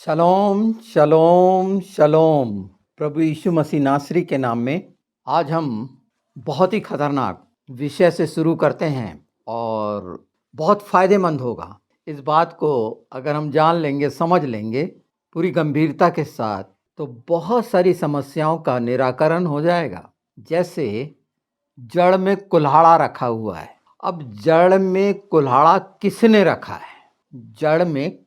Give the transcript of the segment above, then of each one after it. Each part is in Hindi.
शलोम शलोम शलोम। प्रभु यीशु मसीह नासरी के नाम में आज हम बहुत ही खतरनाक विषय से शुरू करते हैं और बहुत फायदेमंद होगा। इस बात को अगर हम जान लेंगे, समझ लेंगे पूरी गंभीरता के साथ, तो बहुत सारी समस्याओं का निराकरण हो जाएगा। जैसे जड़ में कुल्हाड़ा रखा हुआ है। अब जड़ में कुल्हाड़ा किसने रखा है? जड़ में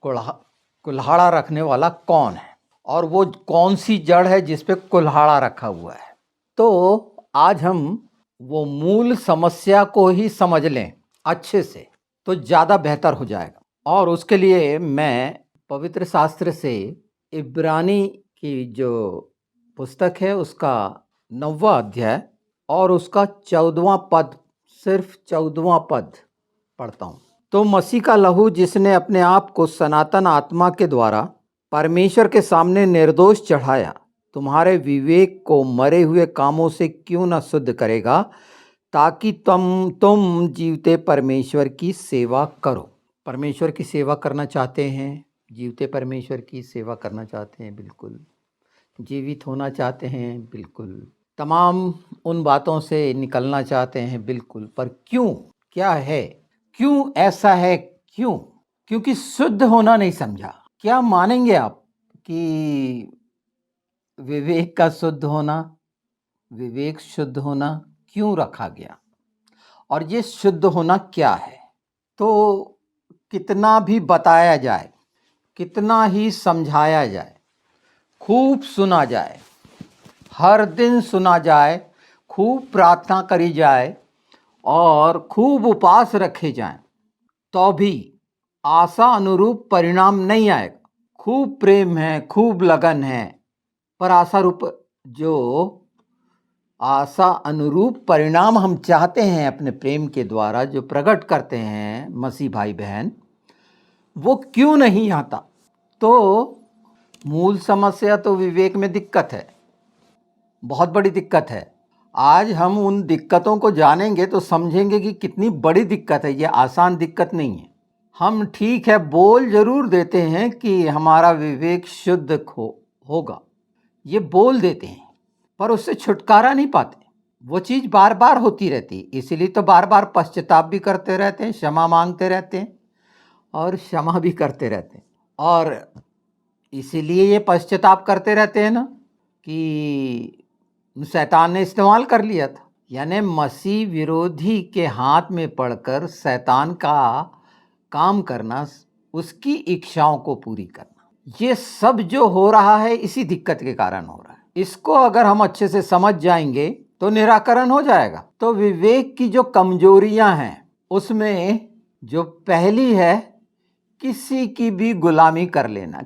कुल्हाड़ा रखने वाला कौन है और वो कौन सी जड़ है जिस पे कुल्हाड़ा रखा हुआ है? तो आज हम वो मूल समस्या को ही समझ लें अच्छे से, तो ज़्यादा बेहतर हो जाएगा। और उसके लिए मैं पवित्र शास्त्र से इब्रानी की जो पुस्तक है उसका 9वां अध्याय और उसका 14वां पद, सिर्फ 14वां पद पढ़ता हूँ। तो मसीह का लहू जिसने अपने आप को सनातन आत्मा के द्वारा परमेश्वर के सामने निर्दोष चढ़ाया, तुम्हारे विवेक को मरे हुए कामों से क्यों न शुद्ध करेगा, ताकि तुम जीवते परमेश्वर की सेवा करो। परमेश्वर की सेवा करना चाहते हैं? जीवते परमेश्वर की सेवा करना चाहते हैं? बिल्कुल। जीवित होना चाहते हैं? बिल्कुल। तमाम उन बातों से निकलना चाहते हैं? बिल्कुल। पर क्यों? क्या है? क्यों ऐसा है? क्यों? क्योंकि शुद्ध होना नहीं समझा। क्या मानेंगे आप कि विवेक का शुद्ध होना, विवेक शुद्ध होना क्यों रखा गया और ये शुद्ध होना क्या है? तो कितना भी बताया जाए, कितना ही समझाया जाए, खूब सुना जाए, हर दिन सुना जाए, खूब प्रार्थना करी जाए और खूब उपवास रखे जाएं, तो भी आशा अनुरूप परिणाम नहीं आएगा। खूब प्रेम है, खूब लगन है, पर आशा अनुरूप परिणाम हम चाहते हैं अपने प्रेम के द्वारा जो प्रकट करते हैं मसीह भाई बहन, वो क्यों नहीं आता? तो मूल समस्या तो विवेक में दिक्कत है, बहुत बड़ी दिक्कत है। आज हम उन दिक्कतों को जानेंगे तो समझेंगे कि कितनी बड़ी दिक्कत है। ये आसान दिक्कत नहीं है। हम ठीक है बोल जरूर देते हैं कि हमारा विवेक शुद्ध होगा, ये बोल देते हैं, पर उससे छुटकारा नहीं पाते। वो चीज़ बार बार होती रहती, इसीलिए तो बार बार पश्चाताप भी करते रहते हैं, क्षमा मांगते रहते हैं और क्षमा भी करते रहते हैं। और इसीलिए ये पश्चाताप करते रहते हैं ना कि शैतान ने इस्तेमाल कर लिया था, यानी मसीह विरोधी के हाथ में पड़कर शैतान का काम करना, उसकी इच्छाओं को पूरी करना, ये सब जो हो रहा है इसी दिक्कत के कारण हो रहा है। इसको अगर हम अच्छे से समझ जाएंगे तो निराकरण हो जाएगा। तो विवेक की जो कमजोरियां हैं उसमें जो पहली है, किसी की भी गुलामी कर लेना।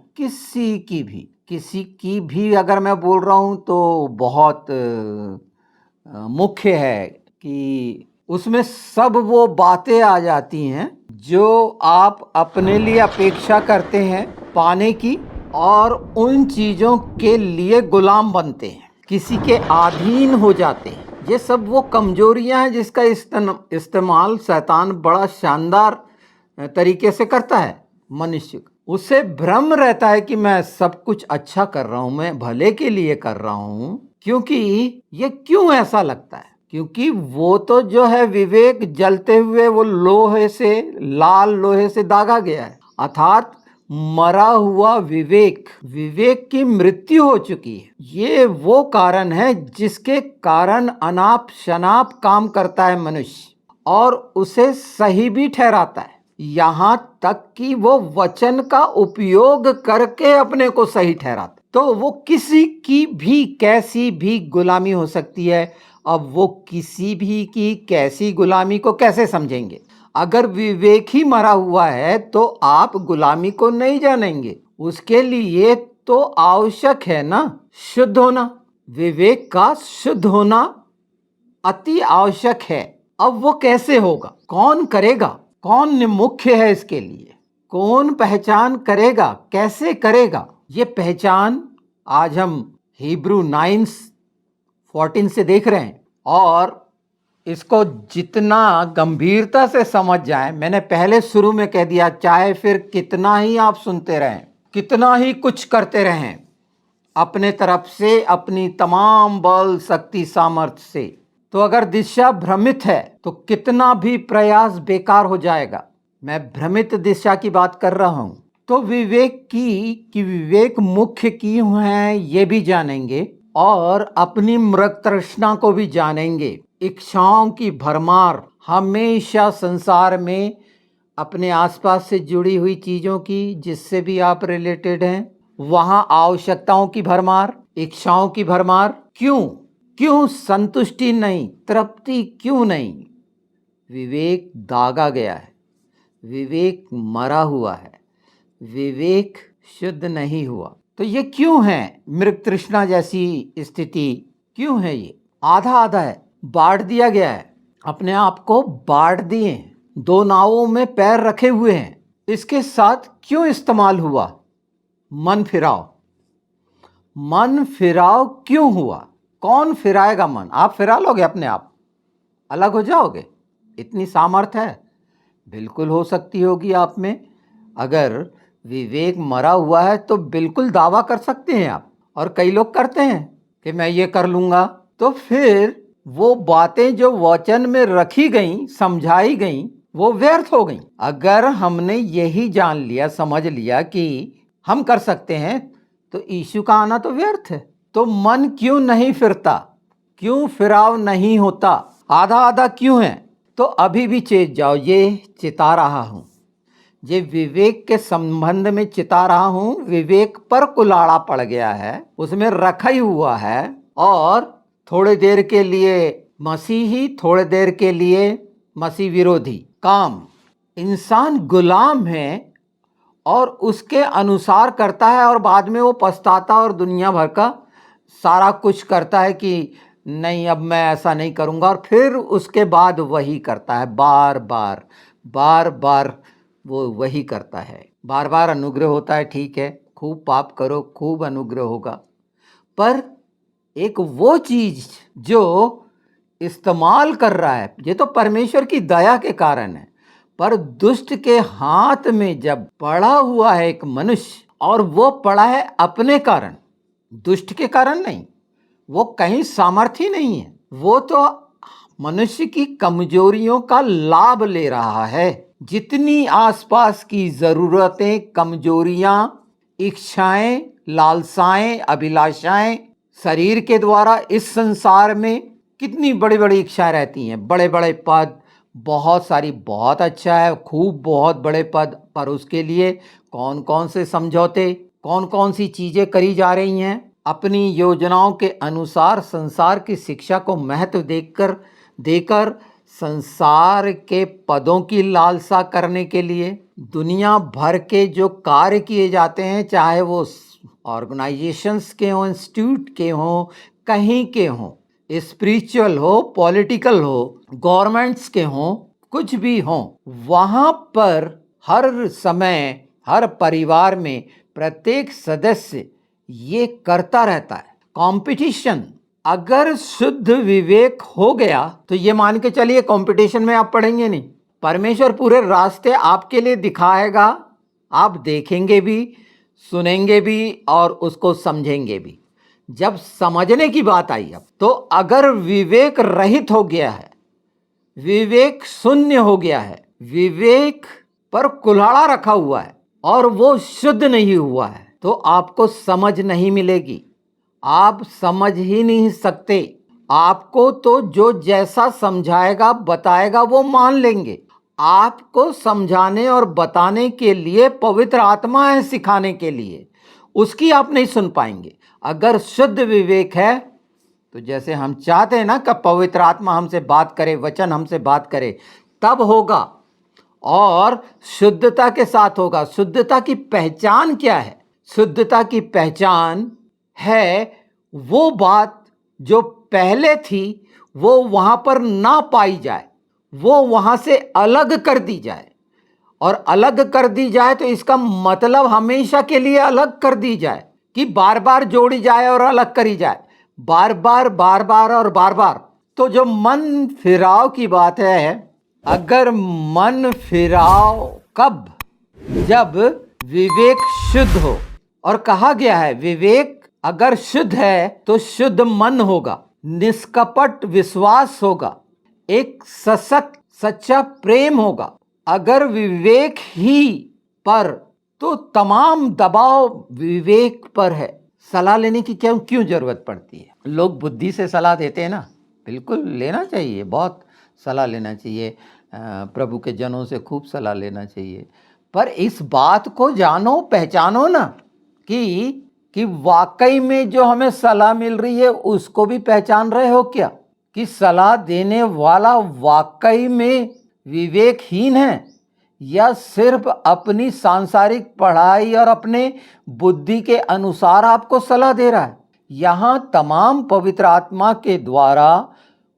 किसी की भी अगर मैं बोल रहा हूं तो बहुत मुख्य है कि उसमें सब वो बातें आ जाती हैं जो आप अपने लिए अपेक्षा करते हैं पाने की, और उन चीजों के लिए गुलाम बनते हैं, किसी के अधीन हो जाते हैं। ये सब वो कमजोरियां हैं जिसका इस्तेमाल शैतान बड़ा शानदार तरीके से करता है। मनुष्य उसे भ्रम रहता है कि मैं सब कुछ अच्छा कर रहा हूं, मैं भले के लिए कर रहा हूं। क्योंकि ये क्यों ऐसा लगता है? क्योंकि वो तो जो है विवेक जलते हुए वो लोहे से, लाल लोहे से दागा गया है, अर्थात मरा हुआ विवेक की मृत्यु हो चुकी है। ये वो कारण है जिसके कारण अनाप शनाप काम करता है मनुष्य और उसे सही भी ठहराता है, यहां तक कि वो वचन का उपयोग करके अपने को सही ठहराता। तो वो किसी की भी कैसी भी गुलामी हो सकती है। अब वो किसी भी की कैसी गुलामी को कैसे समझेंगे? अगर विवेक ही मरा हुआ है तो आप गुलामी को नहीं जानेंगे। उसके लिए तो आवश्यक है ना शुद्ध होना, विवेक का शुद्ध होना अति आवश्यक है। अब वो कैसे होगा? कौन करेगा? कौन मुख्य है इसके लिए? कौन पहचान करेगा? कैसे करेगा? ये पहचान आज हम हिब्रू 9:14 से देख रहे हैं और इसको जितना गंभीरता से समझ जाएं, मैंने पहले शुरू में कह दिया, चाहे फिर कितना ही आप सुनते रहें, कितना ही कुछ करते रहें अपने तरफ से, अपनी तमाम बल शक्ति सामर्थ्य से, तो अगर दिशा भ्रमित है तो कितना भी प्रयास बेकार हो जाएगा। मैं भ्रमित दिशा की बात कर रहा हूं। तो विवेक कि विवेक मुख्य क्यों है ये भी जानेंगे और अपनी मृग तृष्णा को भी जानेंगे। इच्छाओं की भरमार हमेशा संसार में, अपने आसपास से जुड़ी हुई चीजों की, जिससे भी आप रिलेटेड हैं, वहां आवश्यकताओं की भरमार, इच्छाओं की भरमार। क्यों संतुष्टि नहीं, तृप्ति क्यों नहीं? विवेक दागा गया है, विवेक मरा हुआ है, विवेक शुद्ध नहीं हुआ। तो ये क्यों है? मृग तृष्णा जैसी स्थिति क्यों है? ये आधा आधा है, बांट दिया गया है, अपने आप को बांट दिए, दो नावों में पैर रखे हुए हैं। इसके साथ क्यों इस्तेमाल हुआ मन फिराव? मन फिराव क्यों हुआ? कौन फिराएगा मन? आप फिरा लोगे अपने आप, अलग हो जाओगे? इतनी सामर्थ्य है? बिल्कुल हो सकती होगी आप में। अगर विवेक मरा हुआ है तो बिल्कुल दावा कर सकते हैं आप। और कई लोग करते हैं कि मैं ये कर लूंगा, तो फिर वो बातें जो वचन में रखी गई, समझाई गई, वो व्यर्थ हो गई। अगर हमने यही जान लिया, समझ लिया कि हम कर सकते हैं, तो यीशु का आना तो व्यर्थ है। तो मन क्यों नहीं फिरता? क्यों फिराव नहीं होता? आधा आधा क्यों है? तो अभी भी चेत जाओ, ये चिता रहा हूं, ये विवेक के संबंध में चिता रहा हूं। विवेक पर कुलाड़ा पड़ गया है, उसमें रखा ही हुआ है, और थोड़ी देर के लिए मसीही, थोड़ी देर के लिए मसीह विरोधी काम। इंसान गुलाम है और उसके अनुसार करता है, और बाद में वो पछताता और दुनिया भर का सारा कुछ करता है कि नहीं, अब मैं ऐसा नहीं करूँगा, और फिर उसके बाद वही करता है, बार बार बार बार वो वही करता है। बार बार अनुग्रह होता है, ठीक है, खूब पाप करो, खूब अनुग्रह होगा, पर एक वो चीज जो इस्तेमाल कर रहा है, ये तो परमेश्वर की दया के कारण है, पर दुष्ट के हाथ में जब पड़ा हुआ है एक मनुष्य, और वो पड़ा है अपने कारण, दुष्ट के कारण नहीं, वो कहीं सामर्थ्य ही नहीं है, वो तो मनुष्य की कमजोरियों का लाभ ले रहा है। जितनी आसपास की जरूरतें, कमजोरियां, इच्छाएं, लालसाएं, अभिलाषाएं शरीर के द्वारा इस संसार में कितनी बड़ी बड़ी इच्छाएं रहती हैं, बड़े बड़े पद, बहुत सारी, बहुत अच्छा है, खूब बहुत बड़े पद, पर उसके लिए कौन कौन से समझौते, कौन कौन सी चीजें करी जा रही हैं। अपनी योजनाओं के अनुसार संसार की शिक्षा को महत्व देकर संसार के पदों की लालसा करने के लिए दुनिया भर के जो कार्य किए जाते हैं, चाहे वो ऑर्गेनाइजेशंस के हों, इंस्टीट्यूट के हों, कहीं के हों, स्पिरिचुअल हो, पॉलिटिकल हो, गवर्नमेंट्स के हों, कुछ भी हों, वहां पर हर समय, हर परिवार में प्रत्येक सदस्य ये करता रहता है, कंपटीशन। अगर शुद्ध विवेक हो गया तो ये मान के चलिए कंपटीशन में आप पढ़ेंगे नहीं, परमेश्वर पूरे रास्ते आपके लिए दिखाएगा, आप देखेंगे भी, सुनेंगे भी और उसको समझेंगे भी। जब समझने की बात आई अब, तो अगर विवेक रहित हो गया है, विवेक शून्य हो गया है, विवेक पर कुल्हाड़ा रखा हुआ है और वो शुद्ध नहीं हुआ है, तो आपको समझ नहीं मिलेगी, आप समझ ही नहीं सकते। आपको तो जो जैसा समझाएगा, बताएगा, वो मान लेंगे। आपको समझाने और बताने के लिए पवित्र आत्मा है, सिखाने के लिए, उसकी आप नहीं सुन पाएंगे। अगर शुद्ध विवेक है तो जैसे हम चाहते हैं ना कि पवित्र आत्मा हमसे बात करे, वचन हमसे बात करे, तब होगा, और शुद्धता के साथ होगा। शुद्धता की पहचान क्या है? शुद्धता की पहचान है वो बात जो पहले थी वो वहां पर ना पाई जाए, वो वहां से अलग कर दी जाए। और अलग कर दी जाए तो इसका मतलब हमेशा के लिए अलग कर दी जाए, कि बार बार जोड़ी जाए और अलग करी जाए, बार बार बार बार और बार बार। तो जो मन फिराव की बात है, अगर मन फिराव कब? जब विवेक शुद्ध हो। और कहा गया है विवेक अगर शुद्ध है तो शुद्ध मन होगा, निष्कपट विश्वास होगा, एक सशक्त सच्चा प्रेम होगा। अगर विवेक ही पर तो तमाम दबाव विवेक पर है। सलाह लेने की क्यों जरूरत पड़ती है? लोग बुद्धि से सलाह देते हैं ना, बिल्कुल लेना चाहिए, बहुत सलाह लेना चाहिए, प्रभु के जनों से खूब सलाह लेना चाहिए। पर इस बात को जानो पहचानो ना कि वाकई में जो हमें सलाह मिल रही है उसको भी पहचान रहे हो क्या? कि सलाह देने वाला वाकई में विवेकहीन है या सिर्फ अपनी सांसारिक पढ़ाई और अपने बुद्धि के अनुसार आपको सलाह दे रहा है? यहाँ तमाम पवित्र आत्मा के द्वारा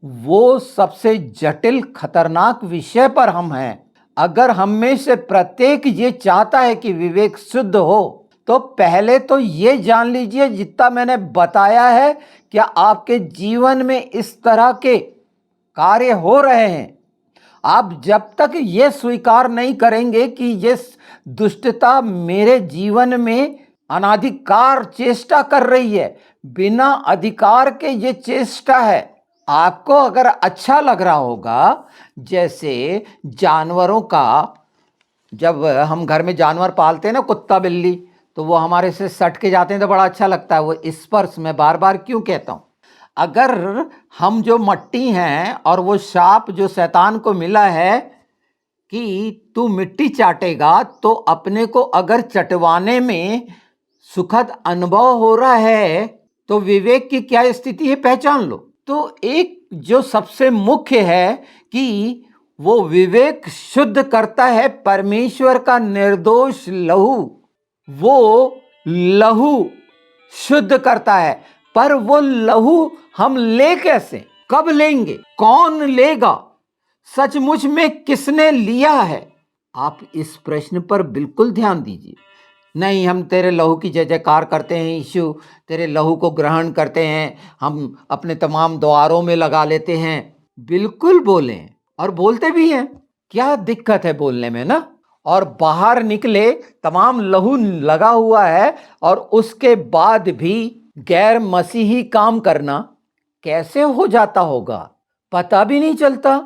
वो सबसे जटिल खतरनाक विषय पर हम हैं। अगर हम में से प्रत्येक ये चाहता है कि विवेक शुद्ध हो तो पहले तो ये जान लीजिए जितना मैंने बताया है क्या आपके जीवन में इस तरह के कार्य हो रहे हैं। आप जब तक ये स्वीकार नहीं करेंगे कि ये दुष्टता मेरे जीवन में अनाधिकार चेष्टा कर रही है, बिना अधिकार के ये चेष्टा है। आपको अगर अच्छा लग रहा होगा, जैसे जानवरों का, जब हम घर में जानवर पालते हैं ना, कुत्ता बिल्ली, तो वो हमारे से सट के जाते हैं तो बड़ा अच्छा लगता है, वो स्पर्श। मैं बार बार क्यों कहता हूँ, अगर हम जो मट्टी हैं और वो शाप जो शैतान को मिला है कि तू मिट्टी चाटेगा, तो अपने को अगर चटवाने में सुखद अनुभव हो रहा है तो विवेक की क्या स्थिति है पहचान लो। तो एक जो सबसे मुख्य है कि वो विवेक शुद्ध करता है परमेश्वर का निर्दोष लहू, वो लहू शुद्ध करता है। पर वो लहू हम ले कैसे, कब लेंगे, कौन लेगा, सचमुच में किसने लिया है? आप इस प्रश्न पर बिल्कुल ध्यान दीजिए। नहीं, हम तेरे लहू की जय जयकार करते हैं यीशु, तेरे लहू को ग्रहण करते हैं, हम अपने तमाम द्वारों में लगा लेते हैं। बिल्कुल बोलें और बोलते भी हैं, क्या दिक्कत है बोलने में ना। और बाहर निकले तमाम लहू लगा हुआ है और उसके बाद भी गैर मसीही काम करना कैसे हो जाता होगा, पता भी नहीं चलता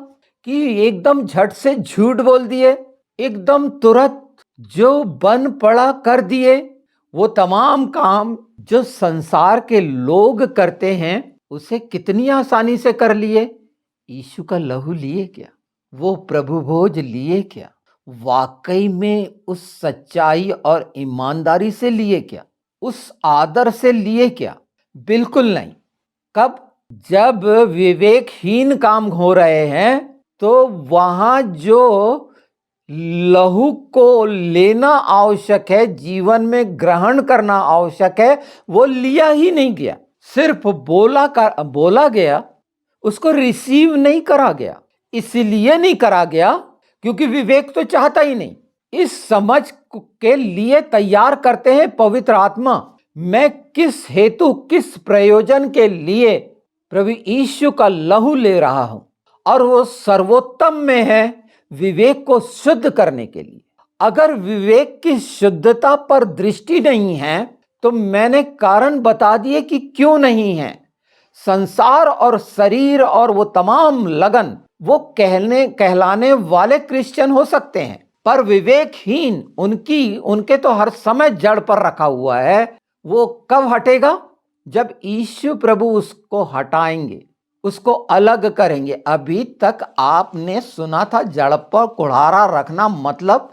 कि एकदम झट से झूठ बोल दिए, एकदम तुरंत जो बन पड़ा कर दिए। वो तमाम काम जो संसार के लोग करते हैं उसे कितनी आसानी से कर लिए। यीशु का लहू लिए क्या, वो प्रभु भोज लिए क्या, वाकई में उस सच्चाई और ईमानदारी से लिए क्या, उस आदर से लिए क्या? बिल्कुल नहीं। कब? जब विवेकहीन काम हो रहे हैं तो वहां जो लहू को लेना आवश्यक है, जीवन में ग्रहण करना आवश्यक है, वो लिया ही नहीं गया। सिर्फ बोला गया, उसको रिसीव नहीं करा गया। इसलिए नहीं करा गया क्योंकि विवेक तो चाहता ही नहीं। इस समझ के लिए तैयार करते हैं पवित्र आत्मा, मैं किस हेतु, किस प्रयोजन के लिए प्रभु यीशु का लहू ले रहा हूं, और वो सर्वोत्तम में है विवेक को शुद्ध करने के लिए। अगर विवेक की शुद्धता पर दृष्टि नहीं है तो मैंने कारण बता दिए कि क्यों नहीं है। संसार और शरीर और वो तमाम लगन वो कहलाने वाले क्रिश्चियन हो सकते हैं, पर विवेकहीन उनके तो हर समय जड़ पर रखा हुआ है। वो कब हटेगा? जब यीशु प्रभु उसको हटाएंगे, उसको अलग करेंगे। अभी तक आपने सुना था जड़ पर कुल्हाड़ा रखना मतलब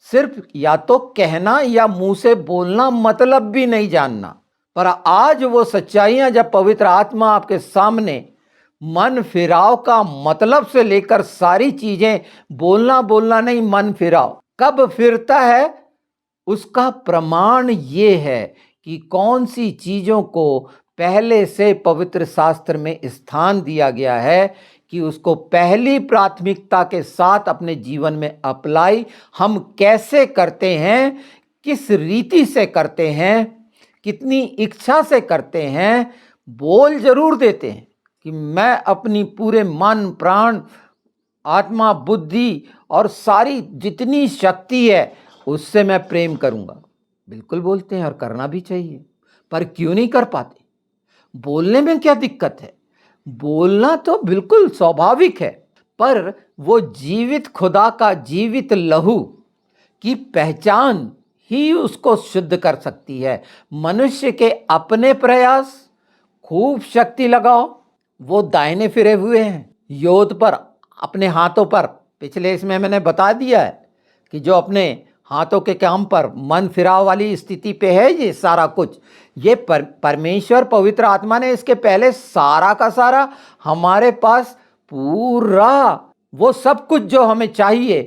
सिर्फ या तो कहना या मुंह से बोलना, मतलब भी नहीं जानना। पर आज वो सच्चाइयां जब पवित्र आत्मा आपके सामने मन फिराव का मतलब से लेकर सारी चीजें, बोलना नहीं, मन फिराव कब फिरता है उसका प्रमाण ये है कि कौन सी चीजों को पहले से पवित्र शास्त्र में स्थान दिया गया है कि उसको पहली प्राथमिकता के साथ अपने जीवन में अप्लाई हम कैसे करते हैं, किस रीति से करते हैं, कितनी इच्छा से करते हैं। बोल जरूर देते हैं कि मैं अपनी पूरे मन, प्राण, आत्मा, बुद्धि और सारी जितनी शक्ति है उससे मैं प्रेम करूंगा, बिल्कुल बोलते हैं और करना भी चाहिए, पर क्यों नहीं कर पाते? बोलने में क्या दिक्कत है? बोलना तो बिल्कुल स्वाभाविक है, पर वो जीवित खुदा का जीवित लहू की पहचान ही उसको शुद्ध कर सकती है। मनुष्य के अपने प्रयास, खूब शक्ति लगाओ, वो दाहिने फिरे हुए हैं। योद पर, अपने हाथों पर, पिछले इसमें मैंने बता दिया है कि जो अपने हाथों के काम पर मन फिराव वाली स्थिति पे है, ये सारा कुछ ये परमेश्वर पवित्र आत्मा ने इसके पहले सारा का सारा हमारे पास पूरा वो सब कुछ जो हमें चाहिए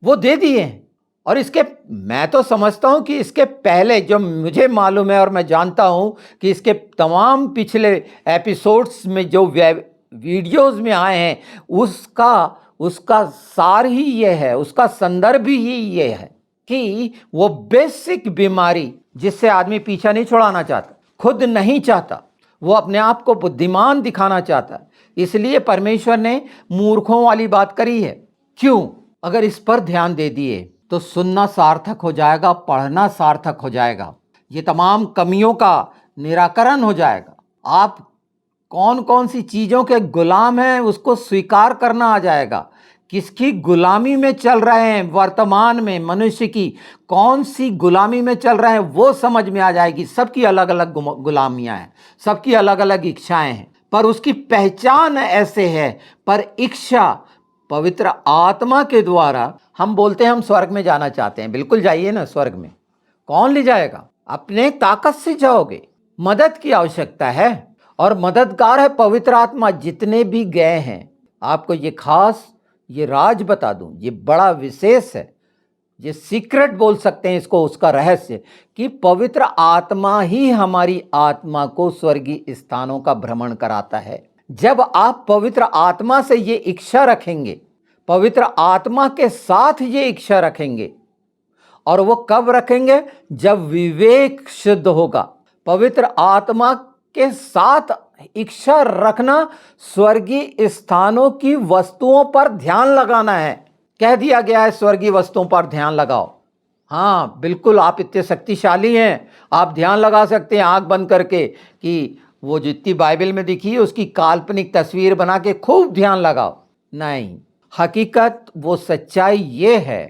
वो दे दिए हैं। और इसके मैं तो समझता हूं कि इसके पहले जो मुझे मालूम है और मैं जानता हूं कि इसके तमाम पिछले एपिसोड्स में जो वीडियोस में आए हैं, उसका उसका सार ही ये है, उसका संदर्भ ही ये है कि वो बेसिक बीमारी जिससे आदमी पीछा नहीं छुड़ाना चाहता, खुद नहीं चाहता, वो अपने आप को बुद्धिमान दिखाना चाहता है। इसलिए परमेश्वर ने मूर्खों वाली बात करी है। क्यों? अगर इस पर ध्यान दे दिए तो सुनना सार्थक हो जाएगा, पढ़ना सार्थक हो जाएगा, ये तमाम कमियों का निराकरण हो जाएगा। आप कौन कौन सी चीज़ों के गुलाम हैं उसको स्वीकार करना आ जाएगा। किसकी गुलामी में चल रहे हैं, वर्तमान में मनुष्य की कौन सी गुलामी में चल रहे हैं वो समझ में आ जाएगी। सबकी अलग अलग गुलामियां हैं, सबकी अलग अलग इच्छाएं हैं, पर उसकी पहचान ऐसे है। पर इच्छा पवित्र आत्मा के द्वारा, हम बोलते हैं हम स्वर्ग में जाना चाहते हैं, बिल्कुल जाइए ना स्वर्ग में। कौन ले जाएगा? अपने ताकत से जाओगे, मदद की आवश्यकता है और मददगार है पवित्र आत्मा। जितने भी गए हैं, आपको ये खास ये राज बता दूं, ये बड़ा विशेष है, ये सीक्रेट बोल सकते हैं इसको, उसका रहस्य कि पवित्र आत्मा ही हमारी आत्मा को स्वर्गीय स्थानों का भ्रमण कराता है। जब आप पवित्र आत्मा से ये इच्छा रखेंगे, पवित्र आत्मा के साथ ये इच्छा रखेंगे, और वो कब रखेंगे? जब विवेक शुद्ध होगा। पवित्र आत्मा के साथ इच्छा रखना स्वर्गीय स्थानों की वस्तुओं पर ध्यान लगाना है। कह दिया गया है स्वर्गीय वस्तुओं पर ध्यान लगाओ। हाँ बिल्कुल, आप इतने शक्तिशाली हैं, आप ध्यान लगा सकते हैं आंख बंद करके कि वो जितनी बाइबल में दिखी है उसकी काल्पनिक तस्वीर बना के खूब ध्यान लगाओ। नहीं, हकीकत वो सच्चाई ये है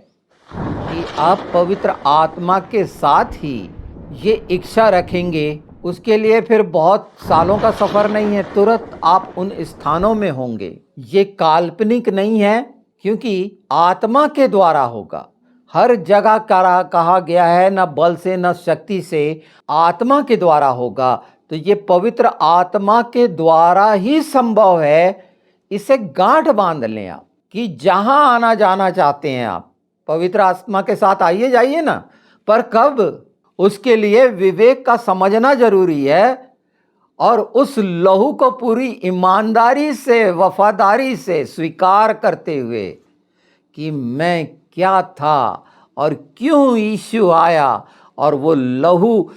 कि आप पवित्र आत्मा के साथ ही ये इच्छा रखेंगे, उसके लिए फिर बहुत सालों का सफ़र नहीं है, तुरंत आप उन स्थानों में होंगे। ये काल्पनिक नहीं है, क्योंकि आत्मा के द्वारा होगा। हर जगह कहा गया है न बल से न शक्ति से, आत्मा के द्वारा होगा। तो ये पवित्र आत्मा के द्वारा ही संभव है। इसे गांठ बांध लें आप कि जहां आना जाना चाहते हैं आप पवित्र आत्मा के साथ आइए जाइए ना, पर कब? उसके लिए विवेक का समझना जरूरी है, और उस लहू को पूरी ईमानदारी से, वफादारी से स्वीकार करते हुए कि मैं क्या था और क्यों यीशु आया, और वो लहू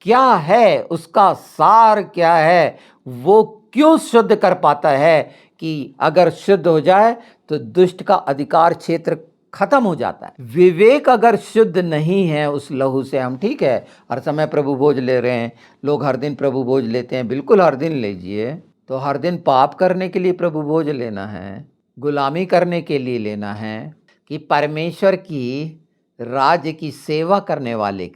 क्या है, उसका सार क्या है, वो क्यों शुद्ध कर पाता है कि अगर शुद्ध हो जाए तो दुष्ट का अधिकार क्षेत्र खत्म हो जाता है। विवेक अगर शुद्ध नहीं है उस लहू से, हम ठीक है हर समय प्रभु भोज ले रहे हैं, लोग हर दिन प्रभु भोज लेते हैं, बिल्कुल हर दिन लीजिए, तो हर दिन पाप करने के लिए प्रभु भोज लेना है, गुलामी करने के लिए लेना है कि परमेश्वर की राज्य की सेवा करने वाले,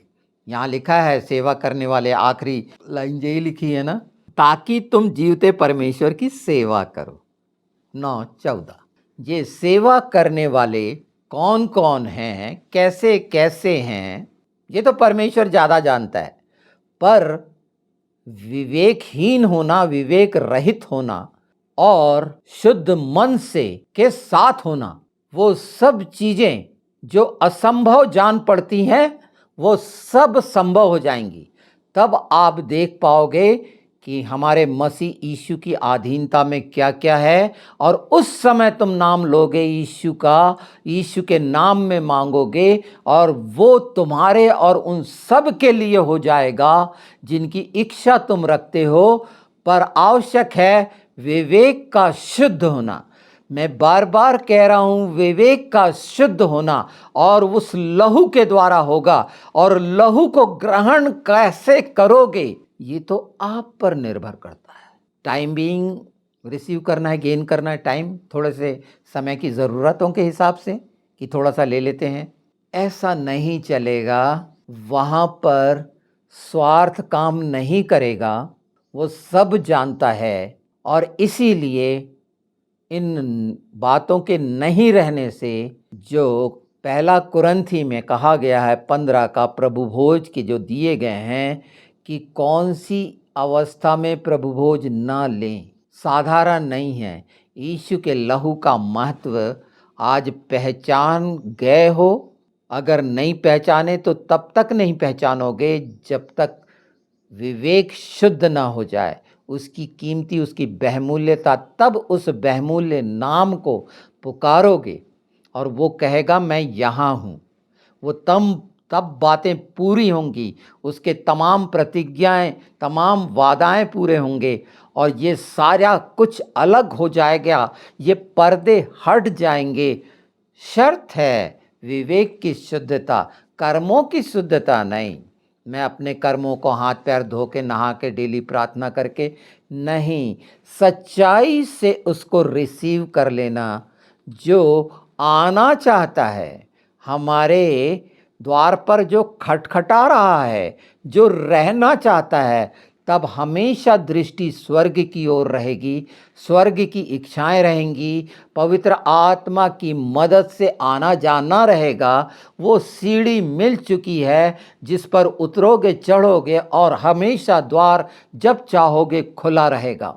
यहाँ लिखा है सेवा करने वाले, आखिरी लाइन यही लिखी है ना, ताकि तुम जीवते परमेश्वर की सेवा करो। 9:14। ये सेवा करने वाले कौन कौन हैं, कैसे कैसे हैं, ये तो परमेश्वर ज़्यादा जानता है। पर विवेकहीन होना, विवेक रहित होना और शुद्ध मन से के साथ होना, वो सब चीज़ें जो असंभव जान पड़ती हैं वो सब संभव हो जाएंगी। तब आप देख पाओगे कि हमारे मसीह यीशु की अधीनता में क्या क्या है, और उस समय तुम नाम लोगे यीशु का, यीशु के नाम में मांगोगे, और वो तुम्हारे और उन सब के लिए हो जाएगा जिनकी इच्छा तुम रखते हो। पर आवश्यक है विवेक का शुद्ध होना। मैं बार बार कह रहा हूं, विवेक का शुद्ध होना और उस लहू के द्वारा होगा। और लहू को ग्रहण कैसे करोगे ये तो आप पर निर्भर करता है। टाइम बीइंग रिसीव करना है, गेन करना है टाइम, थोड़े से समय की ज़रूरतों के हिसाब से कि थोड़ा सा ले लेते हैं, ऐसा नहीं चलेगा। वहाँ पर स्वार्थ काम नहीं करेगा, वो सब जानता है। और इसीलिए इन बातों के नहीं रहने से, जो पहला कुरंथी में कहा गया है 15 का प्रभु भोज के जो दिए गए हैं कि कौन सी अवस्था में प्रभु भोज ना लें, साधारण नहीं है। यीशु के लहू का महत्व आज पहचान गए हो, अगर नहीं पहचाने तो तब तक नहीं पहचानोगे जब तक विवेक शुद्ध ना हो जाए, उसकी कीमती, उसकी बहुमूल्यता, तब उस बहुमूल्य नाम को पुकारोगे और वो कहेगा मैं यहाँ हूँ। वो तब बातें पूरी होंगी, उसके तमाम प्रतिज्ञाएं, तमाम वादाएं पूरे होंगे और ये सारा कुछ अलग हो जाएगा, ये पर्दे हट जाएंगे। शर्त है विवेक की शुद्धता, कर्मों की शुद्धता नहीं। मैं अपने कर्मों को हाथ पैर धो के, नहा के, डेली प्रार्थना करके नहीं, सच्चाई से उसको रिसीव कर लेना। जो आना चाहता है, हमारे द्वार पर जो खटखटा रहा है, जो रहना चाहता है, तब हमेशा दृष्टि स्वर्ग की ओर रहेगी, स्वर्ग की इच्छाएं रहेंगी, पवित्र आत्मा की मदद से आना जाना रहेगा। वो सीढ़ी मिल चुकी है जिस पर उतरोगे, चढ़ोगे और हमेशा द्वार जब चाहोगे खुला रहेगा।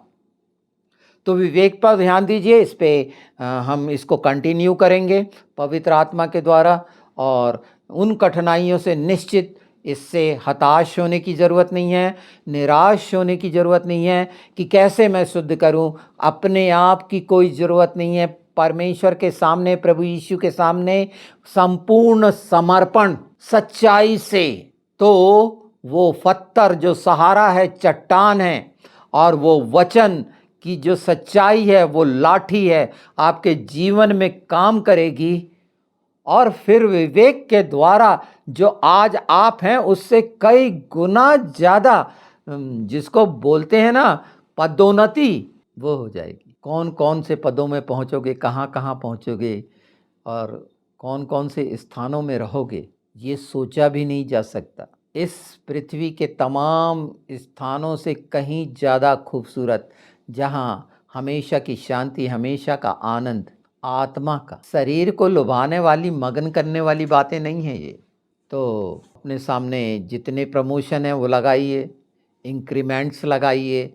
तो विवेक पर ध्यान दीजिए, इस पे हम इसको कंटिन्यू करेंगे पवित्र आत्मा के द्वारा। और उन कठिनाइयों से निश्चित इससे हताश होने की ज़रूरत नहीं है, निराश होने की ज़रूरत नहीं है कि कैसे मैं शुद्ध करूं। अपने आप की कोई ज़रूरत नहीं है। परमेश्वर के सामने, प्रभु यीशु के सामने संपूर्ण समर्पण सच्चाई से, तो वो पत्थर जो सहारा है, चट्टान है, और वो वचन की जो सच्चाई है, वो लाठी है, आपके जीवन में काम करेगी। और फिर विवेक के द्वारा जो आज आप हैं उससे कई गुना ज़्यादा, जिसको बोलते हैं ना पदोन्नति, वो हो जाएगी। कौन कौन से पदों में पहुंचोगे, कहाँ कहाँ पहुंचोगे और कौन कौन से स्थानों में रहोगे, ये सोचा भी नहीं जा सकता। इस पृथ्वी के तमाम स्थानों से कहीं ज़्यादा खूबसूरत, जहाँ हमेशा की शांति, हमेशा का आनंद, आत्मा का, शरीर को लुभाने वाली, मगन करने वाली बातें नहीं हैं ये। तो अपने सामने जितने प्रमोशन हैं वो लगाइए, इंक्रीमेंट्स लगाइए,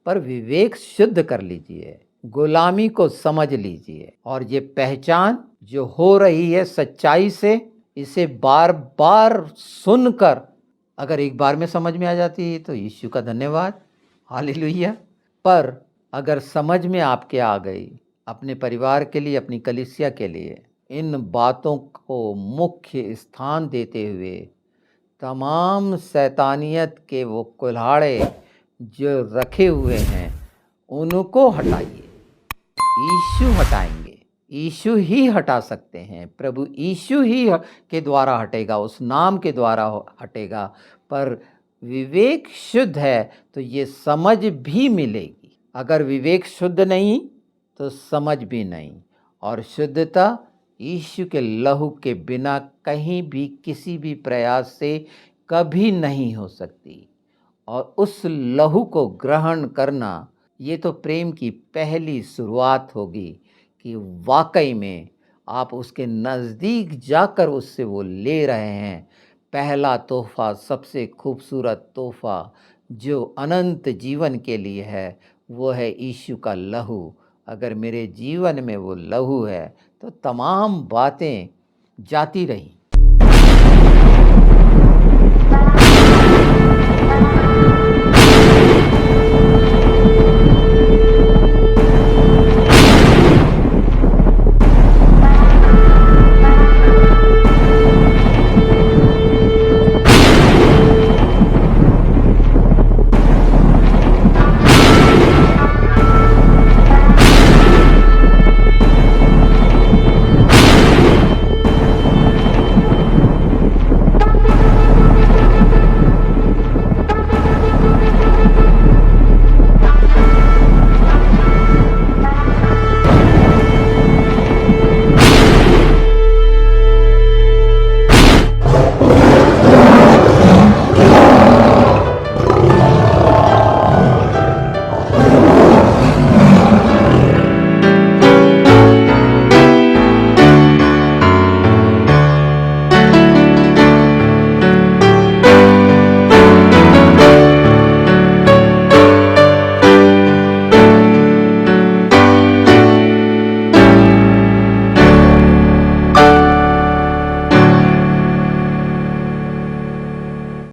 पर विवेक शुद्ध कर लीजिए, गुलामी को समझ लीजिए। और ये पहचान जो हो रही है सच्चाई से, इसे बार बार सुनकर अगर एक बार में समझ में आ जाती है तो यीशु का धन्यवाद, हालेलुया। पर अगर समझ में आपके आ गई, अपने परिवार के लिए, अपनी कलीसिया के लिए इन बातों को मुख्य स्थान देते हुए तमाम शैतानियत के वो कुल्हाड़े जो रखे हुए हैं उनको हटाइए। यीशु हटाएंगे, यीशु ही हटा सकते हैं, प्रभु यीशु ही के द्वारा हटेगा, उस नाम के द्वारा हटेगा। पर विवेक शुद्ध है तो ये समझ भी मिलेगी। अगर विवेक शुद्ध नहीं तो समझ भी नहीं। और शुद्धता यीशु के लहू के बिना कहीं भी, किसी भी प्रयास से कभी नहीं हो सकती। और उस लहू को ग्रहण करना, ये तो प्रेम की पहली शुरुआत होगी कि वाकई में आप उसके नज़दीक जाकर उससे वो ले रहे हैं। पहला तोहफा, सबसे खूबसूरत तोहफा जो अनंत जीवन के लिए है, वो है यीशु का लहू। अगर मेरे जीवन में वो लहू है तो तमाम बातें जाती रहीं।